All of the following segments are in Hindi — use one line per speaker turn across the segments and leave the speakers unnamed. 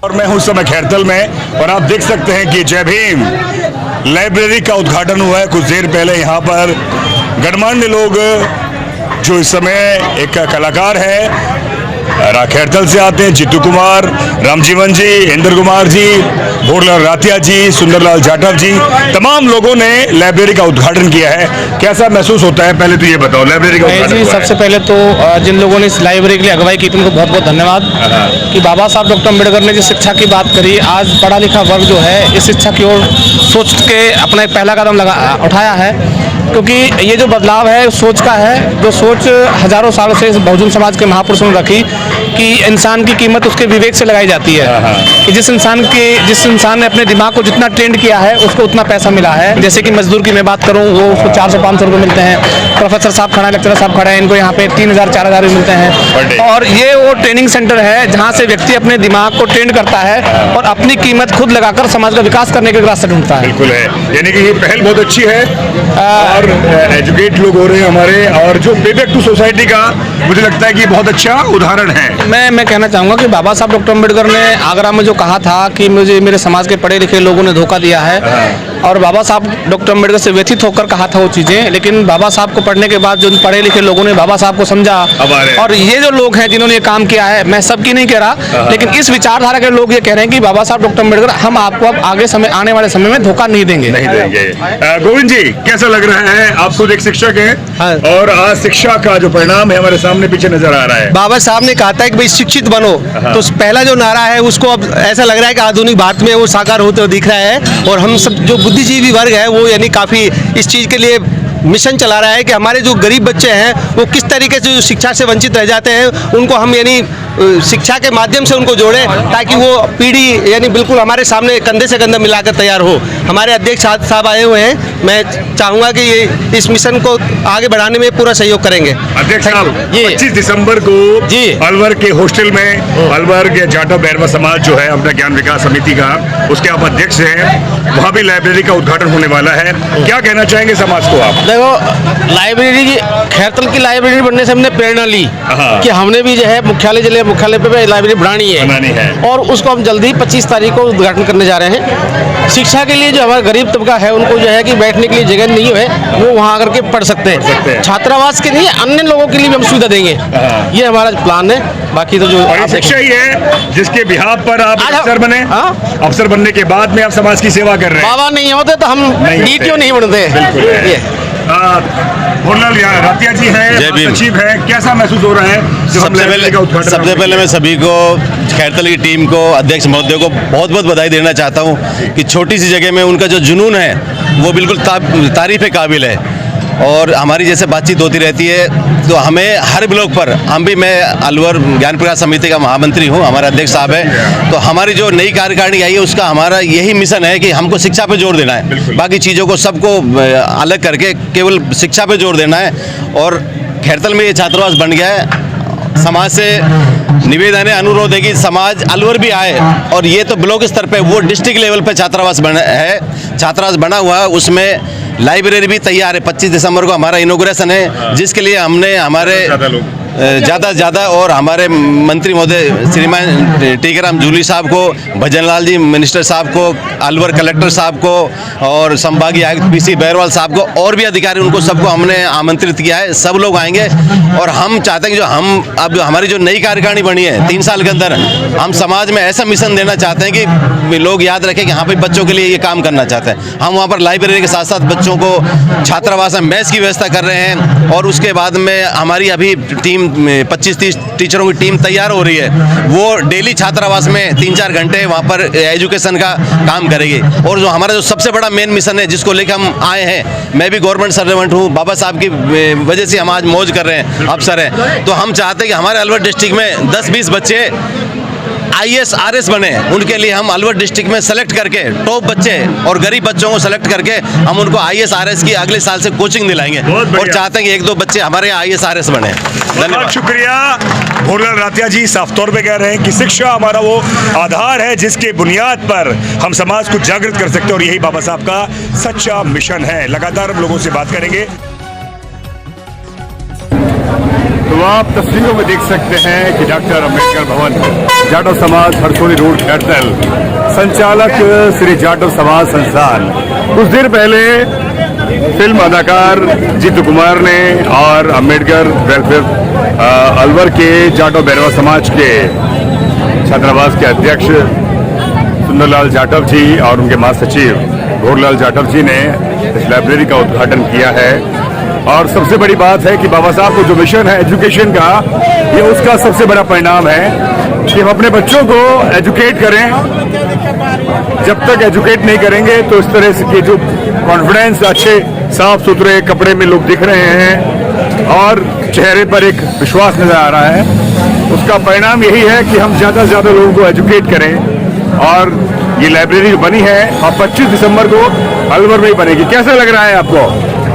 और मैं हूं उस समय खैरतल में और आप देख सकते हैं कि जय भीम लाइब्रेरी का उद्घाटन हुआ है कुछ देर पहले। यहाँ पर गणमान्य लोग जो इस समय एक कलाकार है खैरतल से आते हैं, जीतू कुमार, रामजीवन जी, इंद्र कुमार जी, भोरलाल रातिया जी, सुंदरलाल जाटव जी, तमाम लोगों ने लाइब्रेरी का उद्घाटन किया है। कैसा महसूस होता है, पहले तो ये बताओ लाइब्रेरी का उद्घाटन
जी। सबसे पहले तो जिन लोगों ने इस लाइब्रेरी के लिए अगुवाई की उनको बहुत बहुत धन्यवाद कि बाबा साहब डॉक्टर अम्बेडकर ने जिस शिक्षा की बात करी, आज पढ़ा लिखा वर्ग जो है इस शिक्षा की ओर सोच के अपना एक पहला कदम उठाया है, क्योंकि ये जो बदलाव है सोच का है, जो सोच हजारों सालों से इस बहुजन समाज के महापुरुषों ने रखी कि इंसान की कीमत उसके विवेक से लगाई जाती है, कि जिस इंसान ने अपने दिमाग को जितना ट्रेंड किया है उसको उतना पैसा मिला है। जैसे कि मजदूर की मैं बात करूं, वो उसको 400-500 रुपये मिलते हैं। प्रोफेसर साहब खड़ा है, लेक्चरर साहब खड़ा है, इनको यहाँ पे 3000-4000 भी मिलते हैं। और ये वो ट्रेनिंग सेंटर है जहाँ से व्यक्ति अपने दिमाग को ट्रेंड करता है और अपनी कीमत खुद लगाकर समाज का विकास करने के रास्ते ढूंढता है।
बिल्कुल है, यानी कि ये पहल बहुत अच्छी है और एजुकेट लोग हो रहे हैं हमारे, और जो पे बैक टू सोसाइटी का मुझे लगता है कि बहुत अच्छा उदाहरण है।
मैं कहना चाहूँगा कि बाबा साहब डॉक्टर अम्बेडकर ने आगरा में जो कहा था कि मुझे मेरे समाज के पढ़े लिखे लोगों ने धोखा दिया है, और बाबा साहब डॉक्टर अम्बेडकर से व्यथित होकर कहा था वो चीज़ें, लेकिन बाबा साहब को पढ़ने के बाद जो पढ़े लिखे लोगों ने बाबा साहब को समझा, और ये जो लोग हैं जिन्होंने ये काम किया है, मैं सबकी नहीं कह रहा, लेकिन इस विचारधारा के लोग ये कह रहे हैं कि बाबा साहब डॉक्टर अम्बेडकर हम आपको अब आने वाले समय में धोखा नहीं देंगे।
गोविंद जी, कैसा लग रहा है? आप खुद एक शिक्षक हैं और आज शिक्षा का जो परिणाम है हमारे सामने पीछे नजर आ रहा है।
बाबा साहब ने कहा था कि भाई शिक्षित बनो, तो पहला जो नारा है उसको अब ऐसा लग रहा है कि आधुनिक भारत में वो साकार होते हुए दिख रहा है। और हम सब जो बुद्धिजीवी वर्ग है वो यानी काफ़ी इस चीज़ के लिए मिशन चला रहा है कि हमारे जो गरीब बच्चे हैं वो किस तरीके से जो शिक्षा से वंचित रह जाते हैं उनको हम यानी शिक्षा के माध्यम से उनको जोड़ें, ताकि वो पीढ़ी यानी बिल्कुल हमारे सामने कंधे से कंधा मिलाकर तैयार हो। हमारे अध्यक्ष साहब आए हुए हैं, मैं चाहूँगा कि ये इस मिशन को आगे बढ़ाने में पूरा सहयोग करेंगे।
अध्यक्ष साहब, 25 दिसंबर को अलवर के हॉस्टल में अलवर के जाटव बैरवा समाज जो है अपना ज्ञान विकास समिति का, उसके आप अध्यक्ष हैं, वहाँ भी लाइब्रेरी का उद्घाटन होने वाला है। क्या कहना चाहेंगे समाज को आप?
देखो, लाइब्रेरी की खैरतल की लाइब्रेरी बनने से हमने प्रेरणा ली कि हमने भी जो है मुख्यालय पे लाइब्रेरी बनानी है और उसको हम जल्दी 25 तारीख को उद्घाटन करने जा रहे हैं। शिक्षा के लिए जो हमारा गरीब तबका है उनको जो है कि बैठने के लिए जगह नहीं है, वो वहाँ आकर के पढ़ सकते हैं। छात्रावास के लिए अन्य लोगों के लिए भी हम सुविधा देंगे, ये हमारा प्लान है। बाकी तो जो
शिक्षा ही है जिसके बिहाफ पर आप अफसर बने, अफसर बनने के बाद में आप समाज की सेवा कर रहे हैं।
बाबा नहीं होते तो हम डीटीओ नहीं बनते।
भोरलाल रातिया जी हैं, सचिव है, कैसा महसूस हो रहा है?
सबसे पहले मैं सभी को खैरतल की टीम को, अध्यक्ष महोदय को बहुत बहुत बधाई देना चाहता हूं कि छोटी सी जगह में उनका जो जुनून है वो बिल्कुल तारीफ के काबिल है। और हमारी जैसे बातचीत होती रहती है तो हमें हर ब्लॉक पर मैं अलवर ज्ञान प्रकाश समिति का महामंत्री हूं, हमारे अध्यक्ष साहब है, तो हमारी जो नई कार्यकारिणी आई है उसका हमारा यही मिशन है कि हमको शिक्षा पे जोर देना है, बाकी चीज़ों को सबको अलग करके केवल शिक्षा पे जोर देना है। और खैरतल में ये छात्रावास बन गया है। समाज से निवेदन है, अनुरोध है कि समाज अलवर भी आए, और ये तो ब्लॉक स्तर पे, वो डिस्ट्रिक्ट लेवल पे छात्रावास बना हुआ है, उसमें लाइब्रेरी भी तैयार है। 25 दिसंबर को हमारा इनॉग्रेशन है, जिसके लिए हमने हमारे ज़्यादा से ज़्यादा और हमारे मंत्री महोदय श्रीमान टीकाराम जूली साहब को, भजनलाल जी मिनिस्टर साहब को, अलवर कलेक्टर साहब को और संभागीय आयुक्त पीसी बैरवाल साहब को और भी अधिकारी, उनको सबको हमने आमंत्रित किया है। सब लोग आएंगे और हम चाहते हैं कि जो हम अब हमारी जो नई कार्यकारिणी बनी है 3 साल के अंदर, हम समाज में ऐसा मिशन देना चाहते हैं कि लोग याद रखें कि हाँ भाई बच्चों के लिए ये काम करना चाहते हैं। हम वहाँ पर लाइब्रेरी के साथ साथ बच्चों को छात्रावास में मेस की व्यवस्था कर रहे हैं, और उसके बाद में हमारी अभी टीम टीम 25-30 टीचरों की टीम तैयार हो रही है। वो डेली छात्रावास में 3-4 घंटे वहाँ पर एजुकेशन का काम करेगी। और जो हमारा जो सबसे बड़ा मेन मिशन है जिसको लेकर हम आए हैं, मैं भी गवर्नमेंट सर्वेंट हूँ, बाबा साहब की वजह से हम आज मौज कर रहे हैं, अफसर हैं, तो हम चाहते हैं कि हमारे अलवर डिस्ट्रिक्ट में 10-20 बच्चे IAS RS बने। उनके लिए हम अलवर डिस्ट्रिक्ट में सेलेक्ट करके टॉप बच्चे और गरीब बच्चों को सेलेक्ट करके हम उनको IAS RS की अगले साल से कोचिंग दिलाएंगे और चाहते हैं कि 1-2 बच्चे हमारे IAS RS बने।
बहुत शुक्रिया। भोरलाल रातिया जी साफ तौर पे कह रहे हैं कि शिक्षा हमारा वो आधार है जिसके बुनियाद पर हम समाज को जागृत कर सकते हैं और यही बाबा साहब का सच्चा मिशन है। लगातार हम लोगों से बात करेंगे।
तो आप तस्वीरों में देख सकते हैं कि डॉक्टर अंबेडकर भवन, जाटव समाज, हरसोली रोड, खैरतल, संचालक श्री जाटव समाज संस्थान। कुछ देर पहले फिल्म अदाकार जीतू कुमार ने और अंबेडकर वेलफेयर अलवर के जाटव बैरवा समाज के छात्रावास के अध्यक्ष सुंदरलाल जाटव जी और उनके महासचिव भोरलाल जाटव जी ने इस लाइब्रेरी का उद्घाटन किया है। और सबसे बड़ी बात है कि बाबा साहब को जो मिशन है एजुकेशन का, ये उसका सबसे बड़ा परिणाम है कि हम अपने बच्चों को एजुकेट करें। जब तक एजुकेट नहीं करेंगे तो इस तरह से कि जो कॉन्फिडेंस, अच्छे साफ सुथरे कपड़े में लोग दिख रहे हैं और चेहरे पर एक विश्वास नजर आ रहा है, उसका परिणाम यही है कि हम ज़्यादा से ज़्यादा लोगों को एजुकेट करें। और ये लाइब्रेरी बनी है और 25 दिसंबर को अलवर में ही बनेगी। कैसा लग रहा है आपको?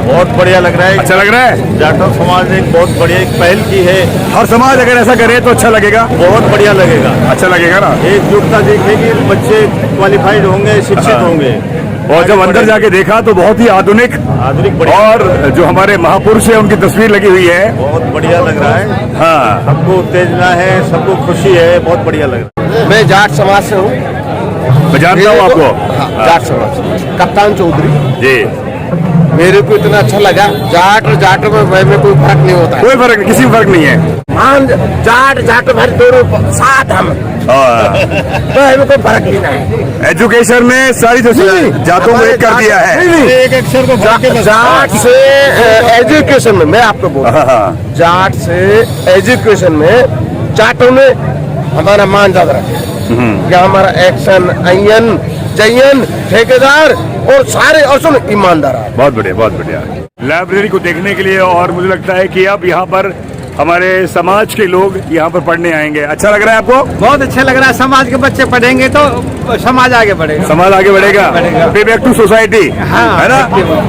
बहुत बढ़िया लग रहा है।
अच्छा लग रहा है।
जाटव समाज ने एक बहुत बढ़िया एक पहल की है।
हर समाज अगर ऐसा करे तो अच्छा लगेगा,
बहुत बढ़िया लगेगा,
अच्छा लगेगा ना।
एकजुटता दिखेगी, बच्चे क्वालिफाइड होंगे, शिक्षित होंगे।
और जब अंदर जाके देखा तो बहुत ही आधुनिक
बढ़िया,
और जो हमारे महापुरुष है उनकी तस्वीर लगी हुई है,
बहुत बढ़िया लग रहा है।
हाँ,
सबको उत्तेजना है, सबको खुशी है, बहुत बढ़िया लग रहा है।
मैं जाट समाज से हूँ।
मैं जानता हूँ आपको।
जाट समाज, कप्तान चौधरी
जी।
मेरे को इतना अच्छा लगा। जाट और जाट में कोई फर्क नहीं होता है।
कोई फर्क नहीं, किसी में फर्क नहीं है।
मान जाट जाट भर दोनों साथ हम, तो हमें कोई फर्क नहीं है।
एजुकेशन में सारी जो जातों को एक कर दिया है।
एक अक्षर को
जाट से एजुकेशन में, मैं आपको बोल रहा हूँ, जाट से एजुकेशन में जाटों ने हमारा मान ज्यादा रखा। क्या हमारा एक्शन, अयन, जयन, ठेकेदार और सारे असल ईमानदार है।
बहुत बढ़िया, बहुत बढ़िया। लाइब्रेरी को देखने के लिए, और मुझे लगता है कि अब यहाँ पर हमारे समाज के लोग यहाँ पर पढ़ने आएंगे। अच्छा लग रहा है आपको?
बहुत अच्छा लग रहा है। समाज के बच्चे पढ़ेंगे तो समाज आगे बढ़ेगा।
समाज आगे बढ़ेगा। पे बैक टू सोसाइटी, है ना।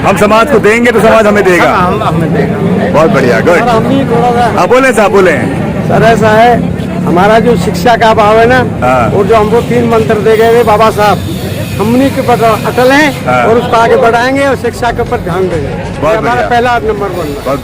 हम समाज को देंगे तो समाज हमें देगा।
हमें देगा।
बहुत बढ़िया, गुड। आप बोले साहब, बोले।
सर ऐसा है, हमारा जो शिक्षा का भाव है ना, और जो हमको 3 मंत्र दे गए थे बाबा साहब, हमनी के ऊपर अटल हैं और उसको आगे बढ़ाएंगे और शिक्षा के ऊपर ध्यान देंगे। हमारा पहला नंबर 1।